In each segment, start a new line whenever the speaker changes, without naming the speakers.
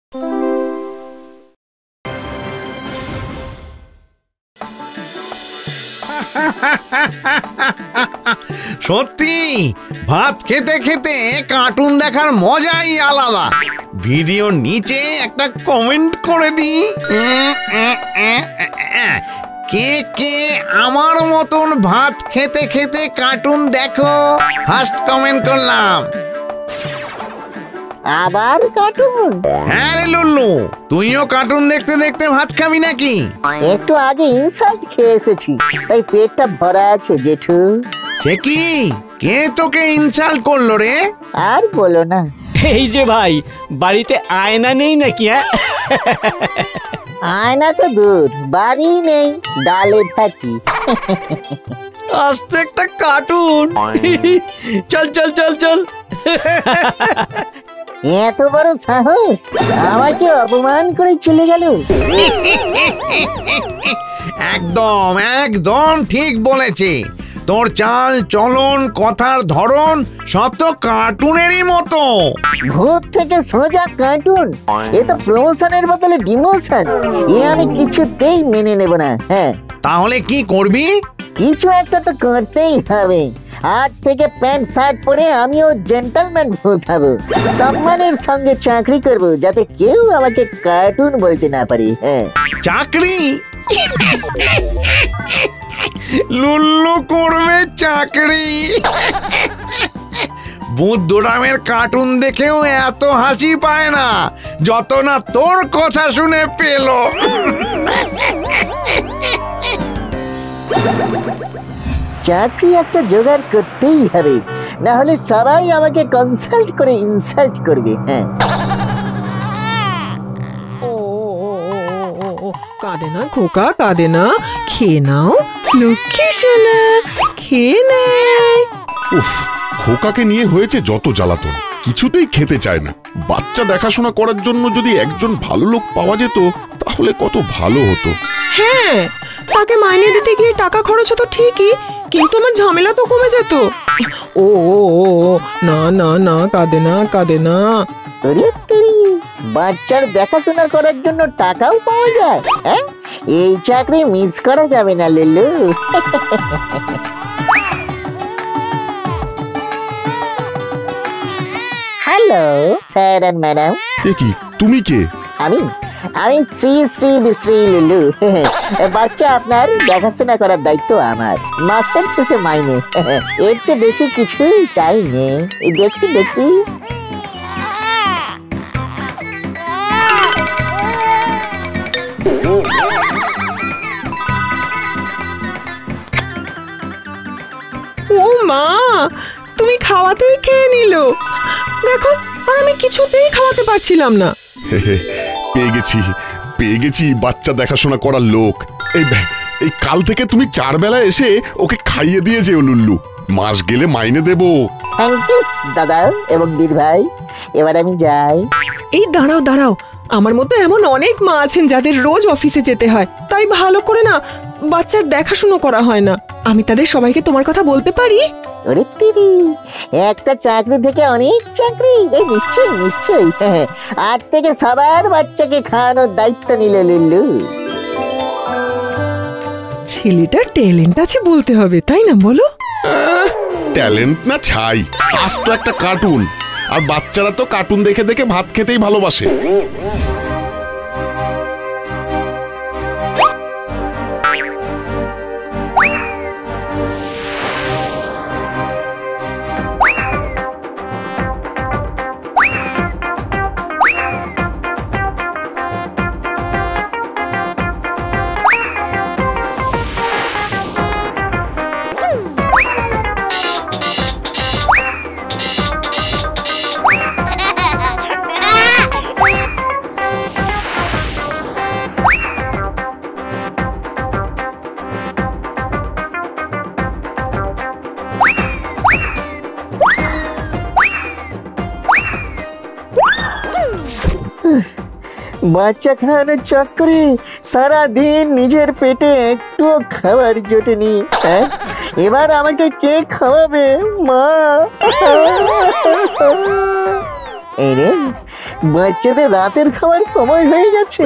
সত্যি ভাত খেতে খেতে কার্টুন দেখার মজাই আলাদা। ভিডিওর নিচে একটা কমেন্ট করে দি, কে কে আমার মতন ভাত খেতে খেতে কার্টুন দেখো। ফার্স্ট কমেন্ট করলাম।
আবার কার্টুন?
হ্যাঁ রে লুল্লু, তুইও কার্টুন দেখতে দেখতে ভাত খাবি নাকি?
একটু আগে ইনসাল্ট খেয়ে এসেছি, তাই পেটটা ভরা আছে জেঠু।
সে কি, কে তোকে ইনসাল্ট করলো রে?
আর বলো না।
এই যে ভাই, বাড়িতে আয়না নেই নাকি?
আয়না তো দূর, বাড়ি নেই, ডালে থাকি।
আস্তে একটা কার্টুন। চল চল চল চল।
এত বড় সাহস, আমাকে অপমান করে চলে গেল।
একদম একদম ঠিক বলেছে। তোর চাল চলন কথার ধরন সব তো কার্টুনেরই মতো।
ভূত থেকে সোজা কার্টুন, এ তো প্রমোশনের বদলে ডিমোশন। এ আমি কিছুতেই মেনে নেব না। হ্যাঁ,
তাহলে কি করবি?
কিছু একটা তো করতেই হবে। আজ থেকে প্যান্ট শার্ট পরে আমিও জেন্টলম্যান ভূত হব। সম্মানের সঙ্গে চাকরি করব, যাতে কেউ আমাকে কার্টুন বলতে না পারে। হ্যাঁ,
চাকরি? লুল্লু করবে চাকরি? বুদ্ধরামের কার্টুন দেখেও এত হাসি পায় না যত না তোর কথা শুনে পেল।
চাকরি একটা জোগাড় করতেই হবে, না হলে সবাই আমাকে কনসাল্ট করে ইনসাল্ট করবে। হ্যাঁ,
কাঁদে না খোকা, কাঁদে না, খেয়ে নাও লক্ষ্মী সোনা, খেয়ে নেয়।
উফ, খোকাকে নিয়ে হয়েছে যত জ্বালাতন, কিছুতেই খেতে চায় না। বাচ্চা দেখাশোনা করার জন্য যদি একজন ভালো লোক পাওয়া যেত তাহলে কত ভালো হতো।
হ্যাঁ, তাকে মাইনে দিতে গিয়ে টাকা খরচ হতো ঠিকই, কিন্তু আমার ঝামেলা তো কমে যেত। ও না না না, কাঁদে না, কাঁদে না।
বাচ্চার দেখাশোনা করার জন্য টাকাও পাওয়া যায়? হ্যাঁ, এই চাকরি মিস করা যাবে না লুলু। Hello sir and madam.
এ কি, তুমি কে?
আমি আমি শ্রী শ্রী বিশ্রী লুলু। বাচ্চা আপনার দেখাশোনা করার দায়িত্ব আমার। মাসের শেষে মাইনে, এর চেয়ে বেশি কিছুই চাইনি। দেখি দেখি।
ও মা, তুমি খাওয়াতেই খেয়ে নিল। দেখো, আর আমি কিছুতেই খাওয়াতে পারছিলাম না।
পেয়ে গেছি বাচ্চা দেখাশোনা করার লোক। এই কাল থেকে তুমি 4 বেলা এসে ওকে খাইয়ে দিয়ে যেও লুল্লু। মাস গেলে মাইনে দেবো।
থ্যাংক ইউ দাদা এবং দিদি ভাই, এবার আমি যাই।
এই দাঁড়াও দাঁড়াও, আমার মতো এমন অনেক মা আছেন যাদের রোজ অফিসে যেতে হয়, তাই ভালো করে না বাচ্চার দেখাশুনো করা হয় না। আমি তাদের সবাইকে তোমার কথা বলতে পারি?
ওরে তিরি, একটা চাকরি থেকে অনেক চাকরি। নিশ্চয়ই নিশ্চয়ই। আজ থেকে সবার বাচ্চাকে খাওয়ানোর দায়িত্ব নিলে লুল্লু।
ছেলেটার ট্যালেন্ট আছে বলতে হবে, তাই না বলো?
ট্যালেন্ট না ছাই, আজ তো একটা কার্টুন। আর বাচ্চারা তো কার্টুন দেখে দেখে ভাত খেতেই ভালোবাসে।
বাচ্চা খাওয়ানোর চক্করে সারাদিন নিজের পেটে একটুও খাবার জোটেনি। এবার আমাকে কে খাওয়াবে? মা। এই রে, বাচ্চাদের রাতের খাবার সময় হয়ে গেছে।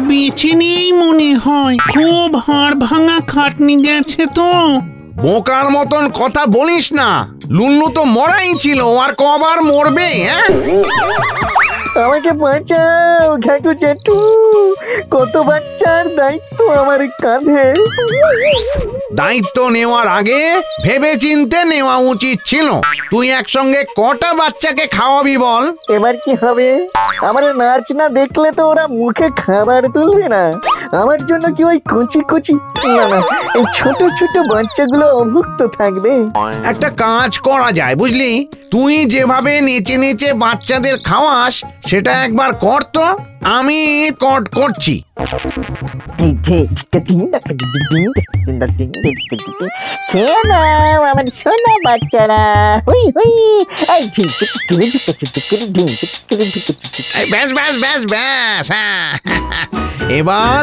বেঁচে নেই মনে হয়, খুব হাড় ভাঙা খাটনি গেছে তো।
বোকার মতন কথা বলিস না, লুল্লু তো মরাই ছিল, আর কবার মরবে? হ্যাঁ,
আমাকে বাঁচাও ঘাটু জেঠু, কত বাচ্চার দায়িত্ব আমার কাঁধে।
দায়িত্ব নেওয়ার আগে ভেবে চিনতে নেওয়া উচিত ছিল। তুই একসঙ্গে কটা বাচ্চাকে খাওয়াবি বল?
এবার কি হবে? আমার নাচ না দেখলে তো ওরা মুখে খাবার তুলবে না। আমার জন্য কি ওই কুচি কুচি, না না, এই ছোট ছোট বাচ্চাগুলো অভুক্ত থাকবে?
একটা কাজ করা যায় বুঝলি, তুই যেভাবে নেচে নেচে বাচ্চাদের খাওয়াস সেটা একবার কর তো। আমি করছি।
খেয়ে নাও আমার সোনা বাচ্চারা। হুই হুই,
ব্যাস ব্যাস ব্যাস ব্যাস, হ্যাঁ। এবার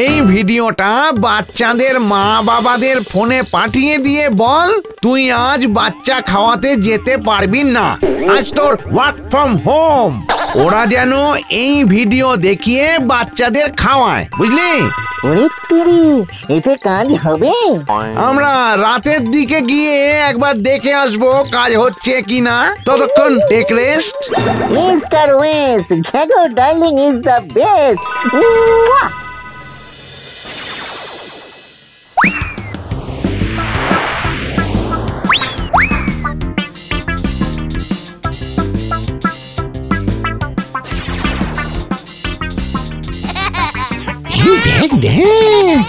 এই ভিডিওটা বাচ্চাদের মা বাবাদের ফোনে পাঠিয়ে দিয়ে বল, তুই আজ বাচ্চা খাওয়াতে যেতে পারবি না, আজ তোর ওয়ার্ক ফ্রম হোম। ওরা যেন এই ভিডিও দেখিয়ে বাচ্চাদের খাওয়ায়, বুঝলি?
এতে কাজ হবে?
আমরা রাতের দিকে গিয়ে একবার দেখে আসবো কাজ হচ্ছে কিনা। ততক্ষণ টেক রেস্ট।
ইস্ট আর ওয়েস্ট, ঘ্যাগো ডার্লিং ইজ দ্য বেস্ট।
দেখ দেখ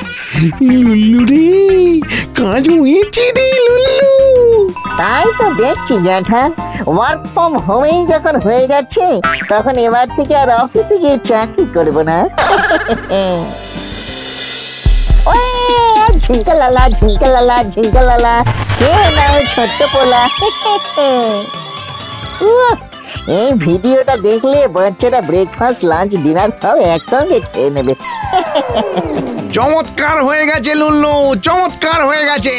লুল্লু রে, কাজ হয়েছে রে লুল্লু।
তাই তো দেখছি জ্যাঠা, ওয়ার্ক ফ্রম হোমেই যখন হয়ে যাচ্ছে তখন এবার থেকে আর অফিসে গিয়ে চাকরি করব না। ঝিঙ্কালালা ঝিঙ্কালালা ঝিঙ্কালালা, খেয়ে নাও ছোট্ট পোলা। এই ভিডিওটা দেখলে বাচ্চারা ব্রেকফাস্ট লাঞ্চ ডিনার সব একসঙ্গে খেয়ে নেবে।
চমৎকার হয়ে গেছে লুল্লু, চমৎকার হয়ে গেছে।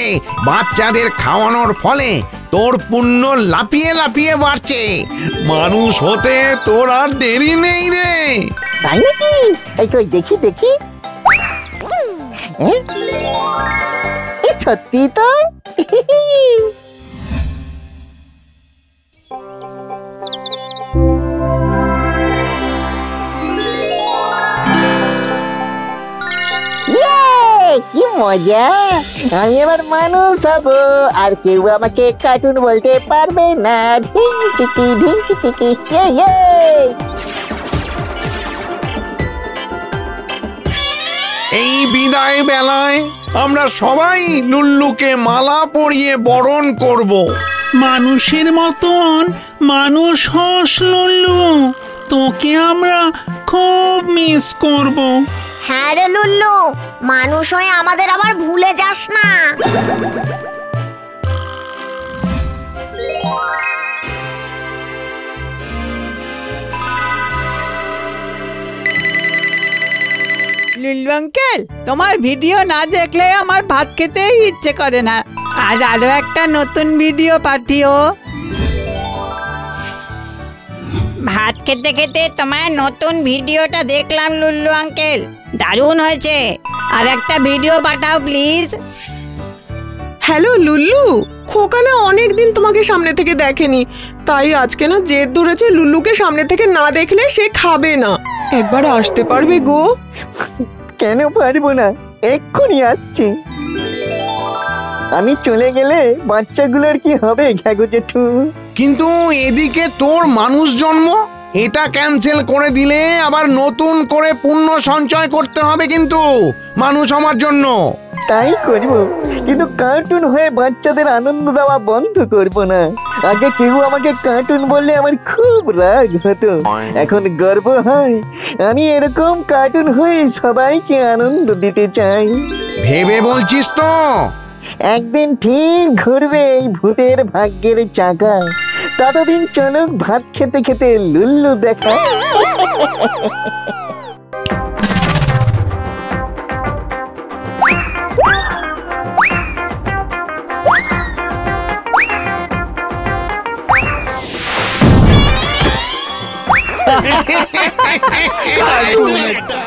বাচ্চাদের খাওয়ানোর ফলে তোর পুণ্য লাফিয়ে লাফিয়ে বাড়ছে। মানুষ হতে তোর আর দেরি নেই রে।
তাই নাকি? এই কই দেখি দেখি। সত্যি তো? কি মজা, আমি এবার মানুষ হব, আর কেউ আমাকে কার্টুন বলতে পারবে না। ঢিং চিকি ঢিঙ্ক চিকি।
এই বিদায় বেলায় আমরা সবাই লুল্লুকে মালা পরিয়ে বরণ করব।
মানুষের মতন মানুষ হস লুল্লু, তোকে আমরা খুব মিস করব।
হ্যাঁ রে লুল্লু, মানুষ হয়ে আমাদের আবার ভুলে যাস না।
লুল্লু আঙ্কেল, তোমার ভিডিও না দেখলে আমার ভাত খেতেই ইচ্ছে করে না। আজ আরো একটা নতুন ভিডিও পাঠিও।
ভাত খেতে খেতে তোমার নতুন ভিডিওটা দেখলাম লুল্লু আঙ্কেল, দারুণ হয়েছে। আর একটা video Pathao please.
Hello Lullu, খোকা না অনেকদিন তোমাকে সামনে থেকে দেখেনি, তাই আজকে না জেদ ধরেছে লুল্লুকে সামনে থেকে না দেখলে সে খাবে না। একবার আসতে পারবে গো?
কেন পারবো না, এক্ষুনি আসছি। আমি চলে গেলে বাচ্চাগুলোর কি হবে ঘ্যাগো জেঠু?
কিন্তু এদিকে তোর মানুষ জন্ম, এটা ক্যান্সেল করে দিলে আবার নতুন করে পুণ্য সঞ্চয় করতে হবে কিন্তু মানুষ আমার জন্য।
তাই করব, কিন্তু কার্টুন হয়ে বাচ্চাদের আনন্দ দেওয়া বন্ধ করব না। আগে কেউ আমাকে কার্টুন বললে আমার খুব রাগ হতো, এখন গর্ব হয় আমি এরকম কার্টুন হয়ে সবাইকে আনন্দ দিতে চাই।
ভেবে বলছিস তো?
একদিন ঠিক ঘুরবে এই ভূতের ভাগ্যের চাকা। ততদিন চলুক ভাত খেতে খেতে লুল্লু দেখা।
একটা